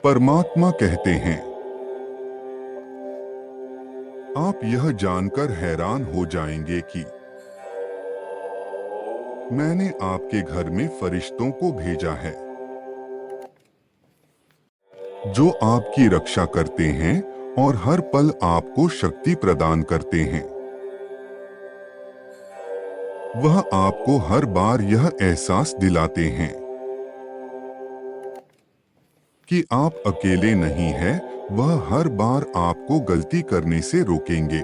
परमात्मा कहते हैं, आप यह जानकर हैरान हो जाएंगे कि मैंने आपके घर में फरिश्तों को भेजा है जो आपकी रक्षा करते हैं और हर पल आपको शक्ति प्रदान करते हैं। वह आपको हर बार यह एहसास दिलाते हैं कि आप अकेले नहीं हैं। वह हर बार आपको गलती करने से रोकेंगे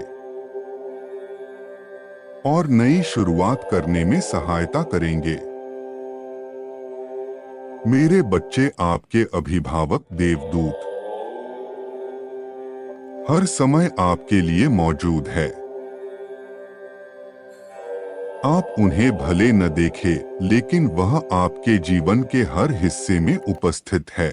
और नई शुरुआत करने में सहायता करेंगे। मेरे बच्चे, आपके अभिभावक देवदूत हर समय आपके लिए मौजूद है। आप उन्हें भले न देखें, लेकिन वह आपके जीवन के हर हिस्से में उपस्थित है।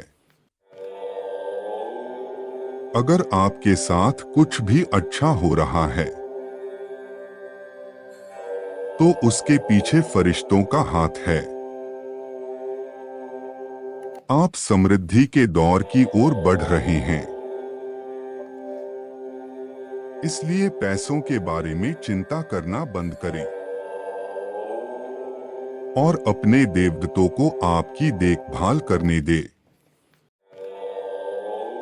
अगर आपके साथ कुछ भी अच्छा हो रहा है, तो उसके पीछे फरिश्तों का हाथ है। आप समृद्धि के दौर की ओर बढ़ रहे हैं। इसलिए पैसों के बारे में चिंता करना बंद करें और अपने देवदूतों को आपकी देखभाल करने दें।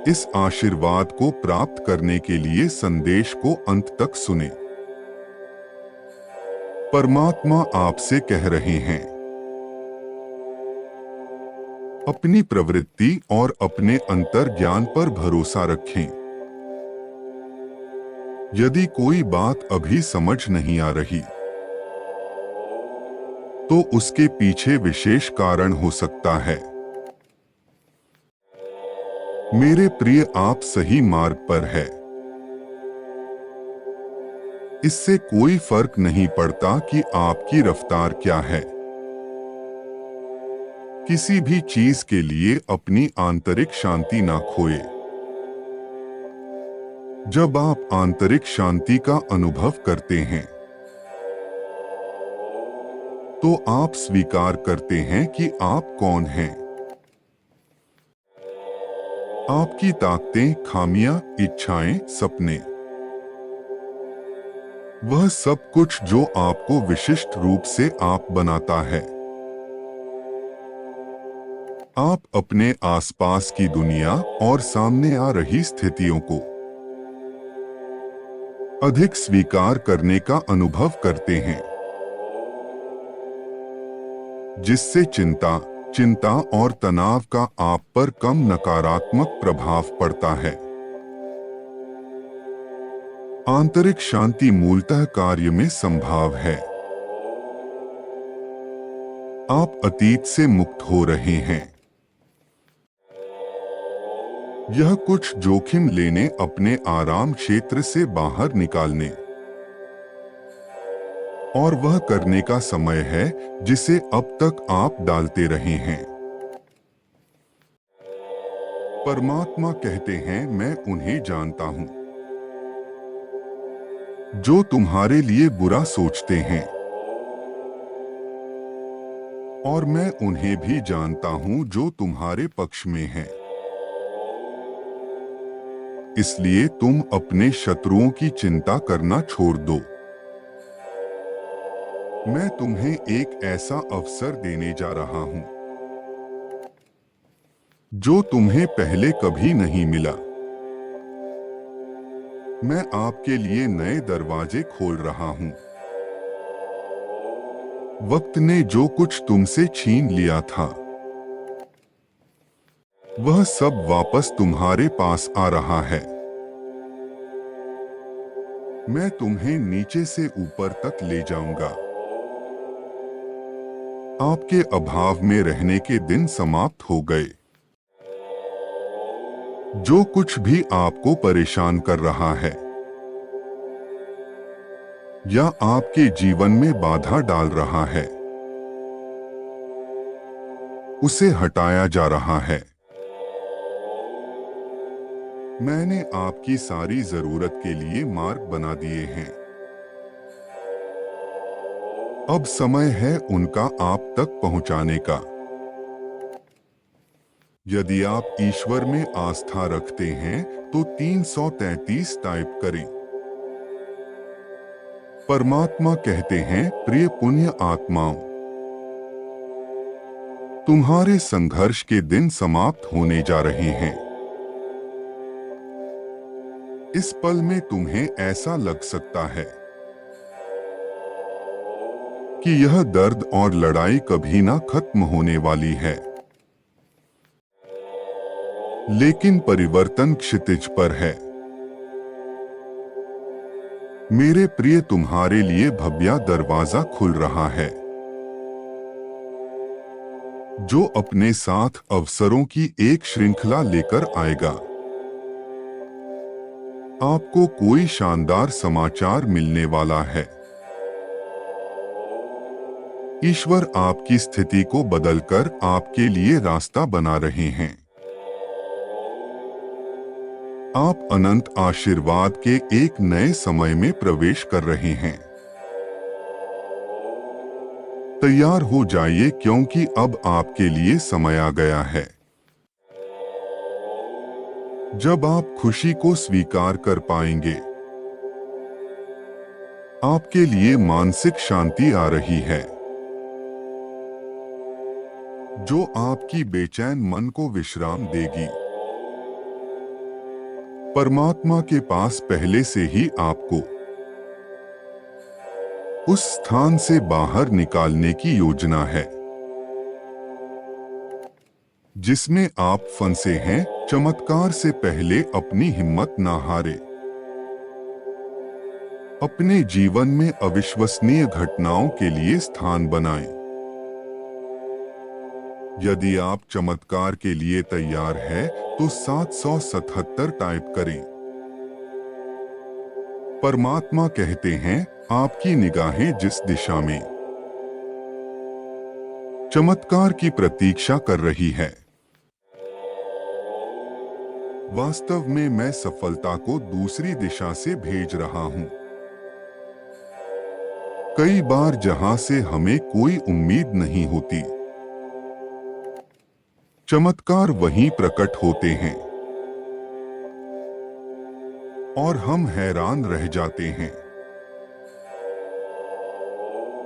इस आशीर्वाद को प्राप्त करने के लिए संदेश को अंत तक सुने। परमात्मा आपसे कह रहे हैं, अपनी प्रवृत्ति और अपने अंतर ज्ञान पर भरोसा रखें। यदि कोई बात अभी समझ नहीं आ रही, तो उसके पीछे विशेष कारण हो सकता है। मेरे प्रिय, आप सही मार्ग पर है। इससे कोई फर्क नहीं पड़ता कि आपकी रफ्तार क्या है। किसी भी चीज के लिए अपनी आंतरिक शांति ना खोए। जब आप आंतरिक शांति का अनुभव करते हैं, तो आप स्वीकार करते हैं कि आप कौन हैं। आपकी ताकतें, खामियां, इच्छाएं, सपने, वह सब कुछ जो आपको विशिष्ट रूप से आप बनाता है। आप अपने आसपास की दुनिया और सामने आ रही स्थितियों को अधिक स्वीकार करने का अनुभव करते हैं, जिससे चिंता और तनाव का आप पर कम नकारात्मक प्रभाव पड़ता है। आंतरिक शांति मूलतः कार्य में संभव है। आप अतीत से मुक्त हो रहे हैं। यह कुछ जोखिम लेने, अपने आराम क्षेत्र से बाहर निकालने और वह करने का समय है जिसे अब तक आप डालते रहे हैं। परमात्मा कहते हैं, मैं उन्हें जानता हूं जो तुम्हारे लिए बुरा सोचते हैं, और मैं उन्हें भी जानता हूं जो तुम्हारे पक्ष में हैं। इसलिए तुम अपने शत्रुओं की चिंता करना छोड़ दो। मैं तुम्हें एक ऐसा अवसर देने जा रहा हूं जो तुम्हें पहले कभी नहीं मिला। मैं आपके लिए नए दरवाजे खोल रहा हूं। वक्त ने जो कुछ तुमसे छीन लिया था, वह सब वापस तुम्हारे पास आ रहा है। मैं तुम्हें नीचे से ऊपर तक ले जाऊंगा। आपके अभाव में रहने के दिन समाप्त हो गए। जो कुछ भी आपको परेशान कर रहा है या आपके जीवन में बाधा डाल रहा है, उसे हटाया जा रहा है। मैंने आपकी सारी जरूरत के लिए मार्ग बना दिए हैं। अब समय है उनका आप तक पहुंचाने का। यदि आप ईश्वर में आस्था रखते हैं तो 333 टाइप करें। परमात्मा कहते हैं, प्रिय पुण्य आत्माओं, तुम्हारे संघर्ष के दिन समाप्त होने जा रहे हैं। इस पल में तुम्हें ऐसा लग सकता है कि यह दर्द और लड़ाई कभी ना खत्म होने वाली है, लेकिन परिवर्तन क्षितिज पर है। मेरे प्रिय, तुम्हारे लिए भव्य दरवाजा खुल रहा है, जो अपने साथ अवसरों की एक श्रृंखला लेकर आएगा। आपको कोई शानदार समाचार मिलने वाला है। ईश्वर आपकी स्थिति को बदलकर आपके लिए रास्ता बना रहे हैं। आप अनंत आशीर्वाद के एक नए समय में प्रवेश कर रहे हैं। तैयार हो जाइए, क्योंकि अब आपके लिए समय आ गया है जब आप खुशी को स्वीकार कर पाएंगे। आपके लिए मानसिक शांति आ रही है, जो आपकी बेचैन मन को विश्राम देगी। परमात्मा के पास पहले से ही आपको उस स्थान से बाहर निकालने की योजना है जिसमें आप फंसे हैं। चमत्कार से पहले अपनी हिम्मत ना हारे। अपने जीवन में अविश्वसनीय घटनाओं के लिए स्थान बनाएं। यदि आप चमत्कार के लिए तैयार हैं, तो 777 टाइप करें। परमात्मा कहते हैं, आपकी निगाहें जिस दिशा में चमत्कार की प्रतीक्षा कर रही है, वास्तव में मैं सफलता को दूसरी दिशा से भेज रहा हूं। कई बार जहां से हमें कोई उम्मीद नहीं होती, चमत्कार वहीं प्रकट होते हैं और हम हैरान रह जाते हैं।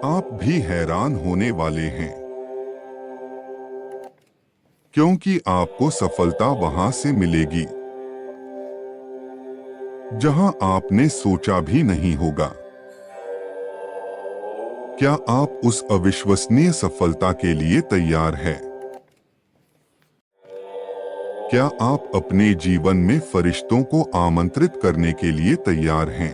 आप भी हैरान होने वाले हैं, क्योंकि आपको सफलता वहां से मिलेगी जहां आपने सोचा भी नहीं होगा। क्या आप उस अविश्वसनीय सफलता के लिए तैयार हैं? क्या आप अपने जीवन में फरिश्तों को आमंत्रित करने के लिए तैयार हैं?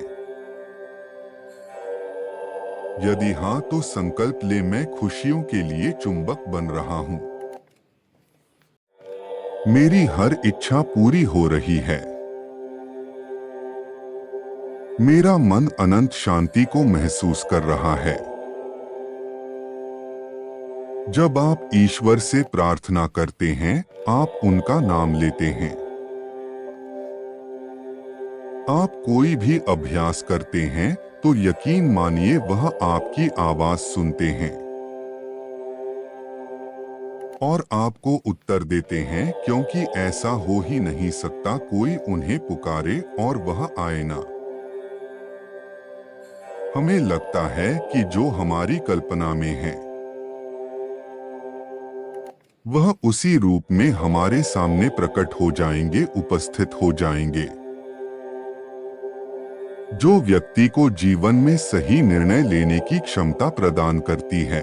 यदि हां, तो संकल्प ले, मैं खुशियों के लिए चुंबक बन रहा हूं। मेरी हर इच्छा पूरी हो रही है। मेरा मन अनंत शांति को महसूस कर रहा है। जब आप ईश्वर से प्रार्थना करते हैं, आप उनका नाम लेते हैं। आप कोई भी अभ्यास करते हैं तो यकीन मानिए वह आपकी आवाज सुनते हैं और आपको उत्तर देते हैं, क्योंकि ऐसा हो ही नहीं सकता कोई उन्हें पुकारे और वह आए ना। हमें लगता है कि जो हमारी कल्पना में है वह उसी रूप में हमारे सामने प्रकट हो जाएंगे, उपस्थित हो जाएंगे। जो व्यक्ति को जीवन में सही निर्णय लेने की क्षमता प्रदान करती है।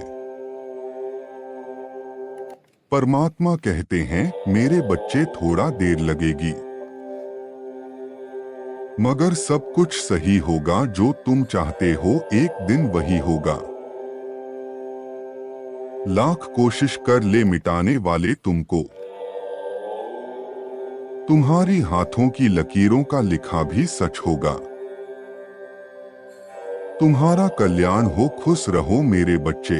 परमात्मा कहते हैं, मेरे बच्चे, थोड़ा देर लगेगी, मगर सब कुछ सही होगा। जो तुम चाहते हो एक दिन वही होगा। लाख कोशिश कर ले मिटाने वाले तुमको, तुम्हारी हाथों की लकीरों का लिखा भी सच होगा। तुम्हारा कल्याण हो, खुश रहो मेरे बच्चे।